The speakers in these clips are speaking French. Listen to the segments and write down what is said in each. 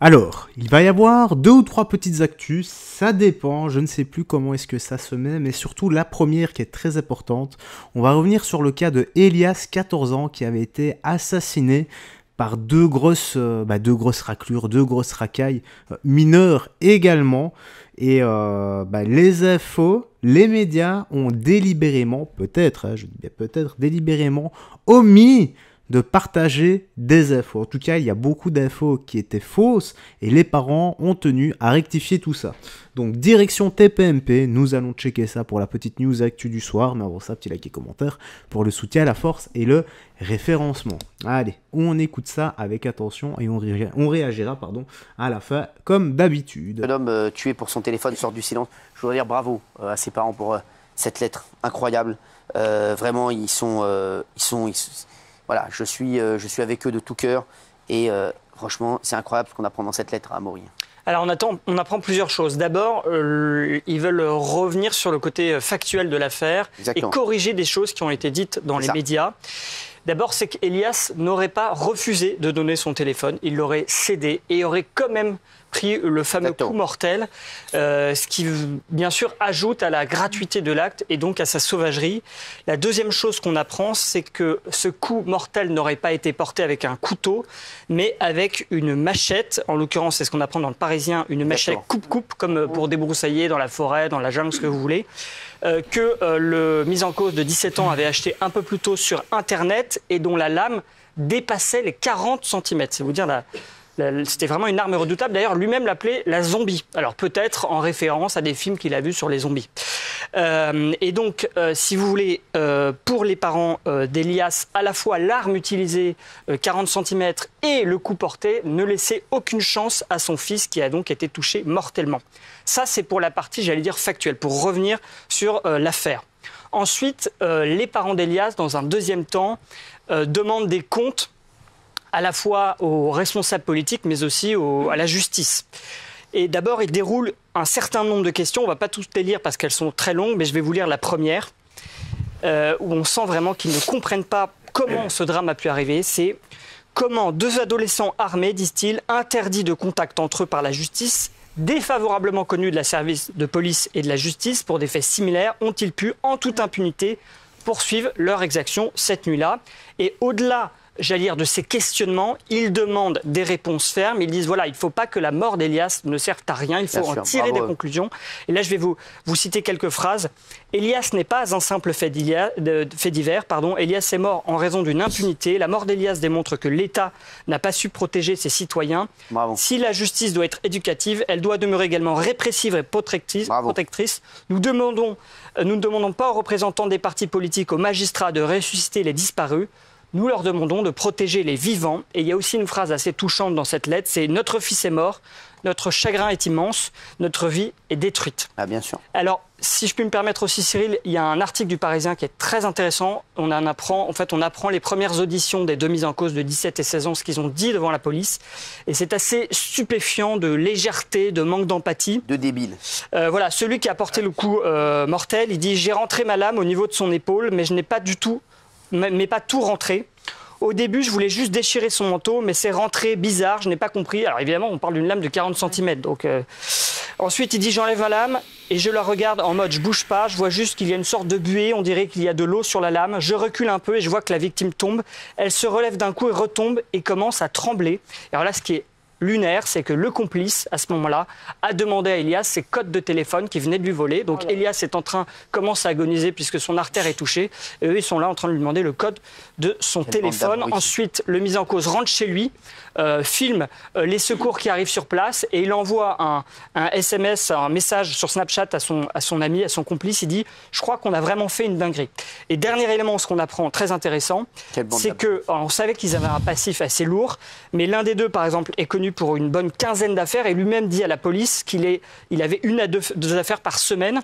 Alors, il va y avoir 2 ou 3 petites actus, ça dépend, je ne sais plus comment est-ce que ça se met, mais surtout la première qui est très importante. On va revenir sur le cas de Elias, 14 ans, qui avait été assassiné par deux grosses raclures, 2 grosses racailles, mineures également. Et les infos, les médias ont délibérément, peut-être, je dis bien peut-être, délibérément omis de partager des infos. En tout cas, il y a beaucoup d'infos qui étaient fausses et les parents ont tenu à rectifier tout ça. Donc, direction TPMP, nous allons checker ça pour la petite news actu du soir. Mais avant ça, petit like et commentaire pour le soutien à la force et le référencement. Allez, on écoute ça avec attention et on réagira à la fin comme d'habitude. Un homme tué pour son téléphone sort du silence. Je voudrais dire bravo à ses parents pour cette lettre incroyable. Vraiment, voilà, je suis avec eux de tout cœur et franchement, c'est incroyable ce qu'on apprend dans cette lettre à Amaury. Alors on apprend plusieurs choses. D'abord, ils veulent revenir sur le côté factuel de l'affaire et corriger des choses qui ont été dites dans les médias. D'abord, c'est qu'Elias n'aurait pas refusé de donner son téléphone, il l'aurait cédé et aurait quand même pris le fameux coup mortel, ce qui, bien sûr, ajoute à la gratuité de l'acte et donc à sa sauvagerie. La deuxième chose qu'on apprend, c'est que ce coup mortel n'aurait pas été porté avec un couteau, mais avec une machette. En l'occurrence, c'est ce qu'on apprend dans le Parisien, une machette coupe-coupe, comme pour débroussailler dans la forêt, dans la jungle, ce que vous voulez, que le mis en cause de 17 ans avait acheté un peu plus tôt sur Internet et dont la lame dépassait les 40 cm. C'est vous dire c'était vraiment une arme redoutable. D'ailleurs, lui-même l'appelait la zombie. Alors peut-être en référence à des films qu'il a vus sur les zombies. Et donc, si vous voulez, pour les parents d'Elias, à la fois l'arme utilisée, 40 cm, et le coup porté, ne laissait aucune chance à son fils qui a donc été touché mortellement. Ça, c'est pour la partie, j'allais dire, factuelle, pour revenir sur l'affaire. Ensuite, les parents d'Elias, dans un deuxième temps, demandent des comptes à la fois aux responsables politiques, mais aussi à la justice. Et d'abord, il déroule un certain nombre de questions. On ne va pas toutes les lire parce qu'elles sont très longues, mais je vais vous lire la première, où on sent vraiment qu'ils ne comprennent pas comment ce drame a pu arriver. C'est comment 2 adolescents armés, disent-ils, interdits de contact entre eux par la justice, défavorablement connus de la service de police et de la justice pour des faits similaires, ont-ils pu, en toute impunité, poursuivre leur exaction cette nuit-là. Et au-delà, j'allais dire, de ces questionnements, ils demandent des réponses fermes. Ils disent, voilà, il ne faut pas que la mort d'Elias ne serve à rien, il faut en tirer des conclusions. Et là, je vais vous citer quelques phrases. Elias n'est pas un simple fait divers. Elias est mort en raison d'une impunité. La mort d'Elias démontre que l'État n'a pas su protéger ses citoyens. Bravo. Si la justice doit être éducative, elle doit demeurer également répressive et protectrice. Nous ne demandons pas aux représentants des partis politiques, aux magistrats de ressusciter les disparus. Nous leur demandons de protéger les vivants. Et il y a aussi une phrase assez touchante dans cette lettre, c'est « Notre fils est mort, notre chagrin est immense, notre vie est détruite ». Ah, bien sûr. Alors, si je puis me permettre aussi, Cyril, il y a un article du Parisien qui est très intéressant. On apprend les premières auditions des 2 mises en cause de 17 et 16 ans, ce qu'ils ont dit devant la police. Et c'est assez stupéfiant de légèreté, de manque d'empathie. De débile. Voilà, celui qui a porté le coup mortel, il dit « J'ai rentré ma lame au niveau de son épaule, mais je n'ai pas pas tout rentré. Au début, je voulais juste déchirer son manteau, mais c'est rentré bizarre, je n'ai pas compris. » Alors évidemment, on parle d'une lame de 40 cm. Donc, ensuite, il dit « J'enlève ma lame et je la regarde en mode je bouge pas. Je vois juste qu'il y a une sorte de buée, on dirait qu'il y a de l'eau sur la lame. Je recule un peu et je vois que la victime tombe. Elle se relève d'un coup et retombe et commence à trembler. » Alors là, ce qui est lunaire, c'est que le complice, à ce moment-là, a demandé à Elias ses codes de téléphone qui venaient de lui voler. Donc Elias commence à agoniser puisque son artère est touchée. Et eux, ils sont là en train de lui demander le code de son téléphone. Ensuite, le mis en cause rentre chez lui, filme les secours qui arrivent sur place et il envoie un SMS, un message sur Snapchat à son ami, à son complice. Il dit « Je crois qu'on a vraiment fait une dinguerie ». Et dernier élément, ce qu'on apprend très intéressant, c'est qu'on savait qu'ils avaient un passif assez lourd, mais l'un des deux, par exemple, est connu pour une bonne quinzaine d'affaires et lui-même dit à la police qu'il avait 1 à 2 affaires par semaine.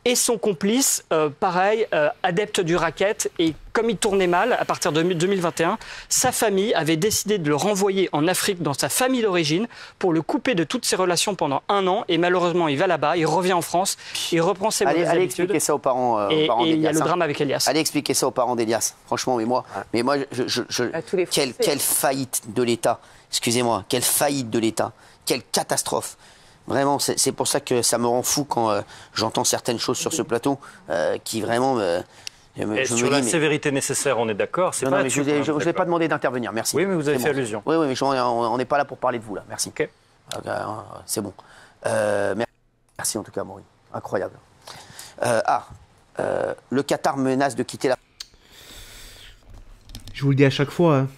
Et son complice, pareil, adepte du racket, et comme il tournait mal, à partir de 2021, sa famille avait décidé de le renvoyer en Afrique dans sa famille d'origine pour le couper de toutes ses relations pendant 1 an. Et malheureusement, il va là-bas, il revient en France, il reprend ses mauvaises habitudes. Allez expliquer ça aux parents et d'Elias. Il y a le drame avec Elias. Allez expliquer ça aux parents d'Elias. Franchement, mais moi, quelle faillite de l'État. Excusez-moi, quelle faillite de l'État. quelle catastrophe. Vraiment, c'est pour ça que ça me rend fou quand j'entends certaines choses sur ce plateau qui vraiment... sur la sévérité nécessaire, on est d'accord. Je ne vais pas demander d'intervenir, merci. Oui, mais vous avez fait allusion. Oui, mais on n'est pas là pour parler de vous, là. Merci. Okay. C'est bon. Merci en tout cas, Amaury. Incroyable. Le Qatar menace de quitter la... Je vous le dis à chaque fois, hein.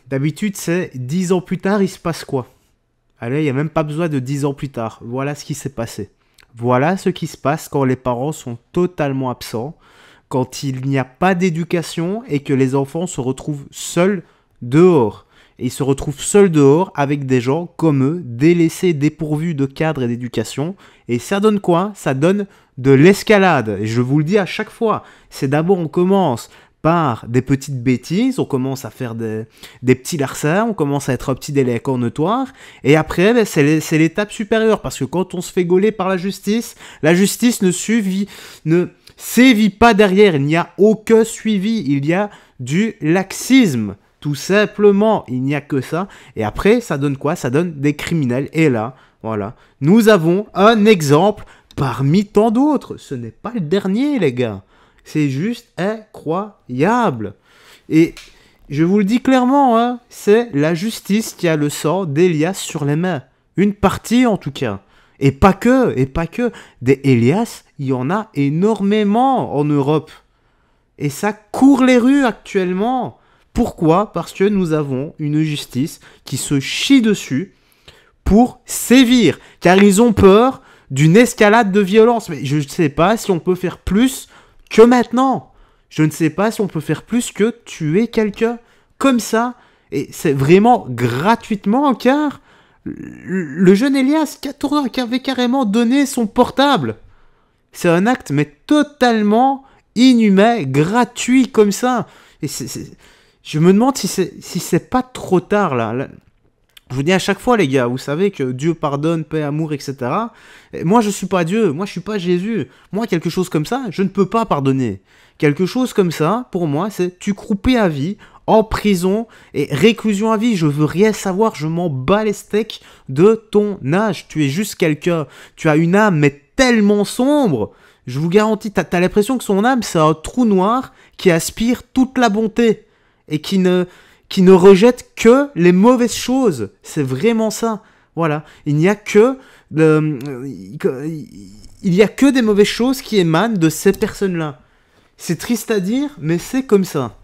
D'habitude, c'est 10 ans plus tard, il se passe quoi? Allez, il n'y a même pas besoin de 10 ans plus tard. Voilà ce qui s'est passé. Voilà ce qui se passe quand les parents sont totalement absents, quand il n'y a pas d'éducation et que les enfants se retrouvent seuls dehors. Et ils se retrouvent seuls dehors avec des gens comme eux, délaissés, dépourvus de cadre et d'éducation. Et ça donne quoi? Ça donne de l'escalade. Et je vous le dis à chaque fois, c'est d'abord on commence par des petites bêtises, on commence à faire des petits larcins, on commence à être un petit délinquant notoire, et après, ben, c'est l'étape supérieure, parce que quand on se fait gauler par la justice ne sévit pas derrière, il n'y a aucun suivi, il y a du laxisme, tout simplement, il n'y a que ça, et après, ça donne quoi? Ça donne des criminels, et là, voilà, nous avons un exemple parmi tant d'autres, ce n'est pas le dernier, les gars. C'est juste incroyable. Et je vous le dis clairement, hein, c'est la justice qui a le sang d'Elias sur les mains. Une partie en tout cas. Et pas que. Des Elias, il y en a énormément en Europe. Et ça court les rues actuellement. Pourquoi? Parce que nous avons une justice qui se chie dessus pour sévir. Car ils ont peur d'une escalade de violence. Mais je ne sais pas si on peut faire plus que maintenant. Je ne sais pas si on peut faire plus que tuer quelqu'un comme ça. Et c'est vraiment gratuitement, car le jeune Elias, 14 ans, qui avait carrément donné son portable. C'est un acte, mais totalement inhumain, gratuit comme ça. Et je me demande si c'est pas trop tard, là. Je vous dis à chaque fois, les gars, vous savez que Dieu pardonne, paix, amour, etc. Et moi, je suis pas Dieu, moi, je suis pas Jésus. Moi, quelque chose comme ça, je ne peux pas pardonner. Quelque chose comme ça, pour moi, c'est tu croupis à vie, en prison et réclusion à vie. Je veux rien savoir, je m'en bats les steaks de ton âge. Tu es juste quelqu'un, tu as une âme, mais tellement sombre. Je vous garantis, t'as l'impression que son âme, c'est un trou noir qui aspire toute la bonté et qui ne rejette que les mauvaises choses. C'est vraiment ça. Voilà. Il n'y a que des mauvaises choses qui émanent de ces personnes-là. C'est triste à dire, mais c'est comme ça.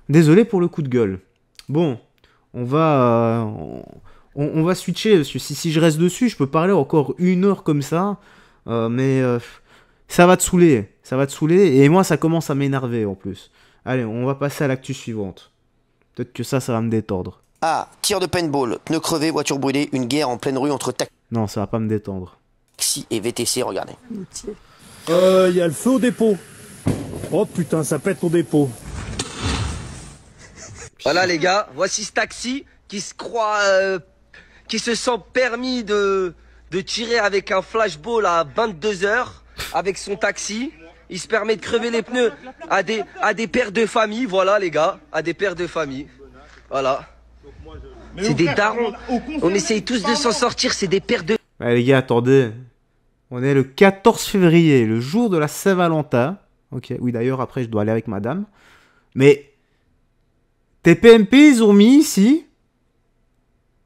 Désolé pour le coup de gueule. Bon, on va switcher, parce que si je reste dessus, je peux parler encore 1 heure comme ça, mais ça va te saouler. Ça va te saouler, et moi, ça commence à m'énerver en plus. Allez, on va passer à l'actu suivante. Peut-être que ça va me détendre. Tir de paintball, pneus crevés, voiture brûlée, une guerre en pleine rue entre Non, ça va pas me détendre. taxi et VTC, regardez. Y a le feu au dépôt. Oh putain, ça pète au dépôt. Voilà les gars, voici ce taxi qui se croit, qui se sent permis de tirer avec un flashball à 22h avec son taxi. Il se permet de crever les pneus à des pères de famille, voilà les gars, à des pères de famille. Voilà. C'est des darons. On essaye tous de s'en sortir, c'est des pères de... Ouais, les gars, attendez. On est le 14 février, le jour de la Saint-Valentin. Ok, oui d'ailleurs, après je dois aller avec madame. Mais... TPMP, ils ont mis ici...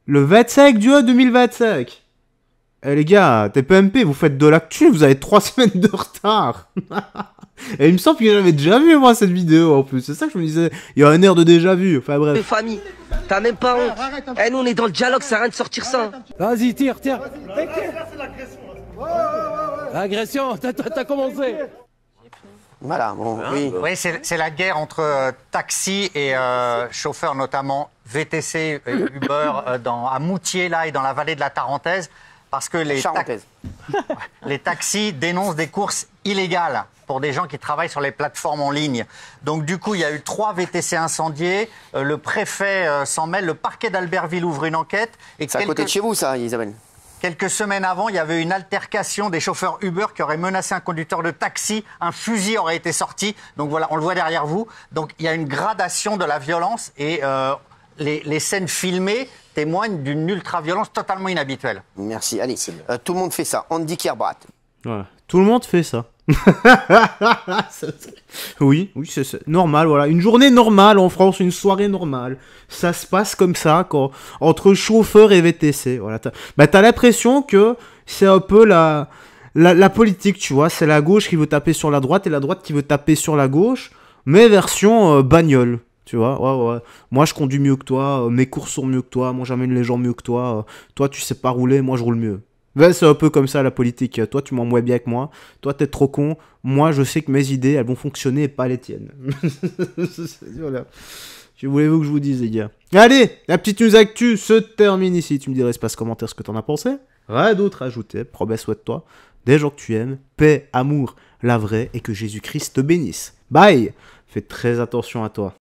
le 25 juin 2025. Eh les gars, TPMP, vous faites de l'actu, vous avez 3 semaines de retard. Et il me semble que j'avais déjà vu, moi, cette vidéo, en plus. C'est ça que je me disais, il y a un air de déjà vu. Enfin, bref. De famille, t'as même pas honte. Eh, nous, on est dans le dialogue, ça sert à rien de sortir ça. Vas-y, tire. L'agression, t'as commencé. Voilà, bon, oui. Oui, c'est la guerre entre taxi et chauffeurs, notamment VTC et Uber, à Moutier, là, et dans la vallée de la Tarentaise. Parce que les taxis dénoncent des courses illégales pour des gens qui travaillent sur les plateformes en ligne. Donc du coup, il y a eu 3 VTC incendiés, le préfet s'en mêle, le parquet d'Albertville ouvre une enquête. C'est à côté de chez vous, ça, Isabelle. Quelques semaines avant, il y avait une altercation des chauffeurs Uber qui auraient menacé un conducteur de taxi. Un fusil aurait été sorti. Donc voilà, on le voit derrière vous. Donc il y a une gradation de la violence et les scènes filmées témoigne d'une ultra-violence totalement inhabituelle. Merci. Allez, tout le monde fait ça. Andy Kerbrat. Voilà. Tout le monde fait ça. Oui, c'est normal, voilà. Une journée normale en France, une soirée normale. Ça se passe comme ça, entre chauffeur et VTC. Voilà. T'as l'impression que c'est un peu la politique, tu vois. C'est la gauche qui veut taper sur la droite et la droite qui veut taper sur la gauche, mais version bagnole. Tu vois, ouais. Moi, je conduis mieux que toi, mes courses sont mieux que toi, moi, j'amène les gens mieux que toi. Toi, tu sais pas rouler, moi, je roule mieux. Ben, c'est un peu comme ça la politique. Toi, tu m'envoies bien que moi. Toi, t'es trop con. Moi, je sais que mes idées, elles vont fonctionner et pas les tiennes. Voilà. Que voulez-vous que je vous dise, les gars? Allez, la petite news actu se termine ici. Tu me dirais, espace commentaire, ce que t'en as pensé. Rien d'autre à ajouter. Promets, souhaite-toi des gens que tu aimes, paix, amour, la vraie, et que Jésus-Christ te bénisse. Bye. Fais très attention à toi.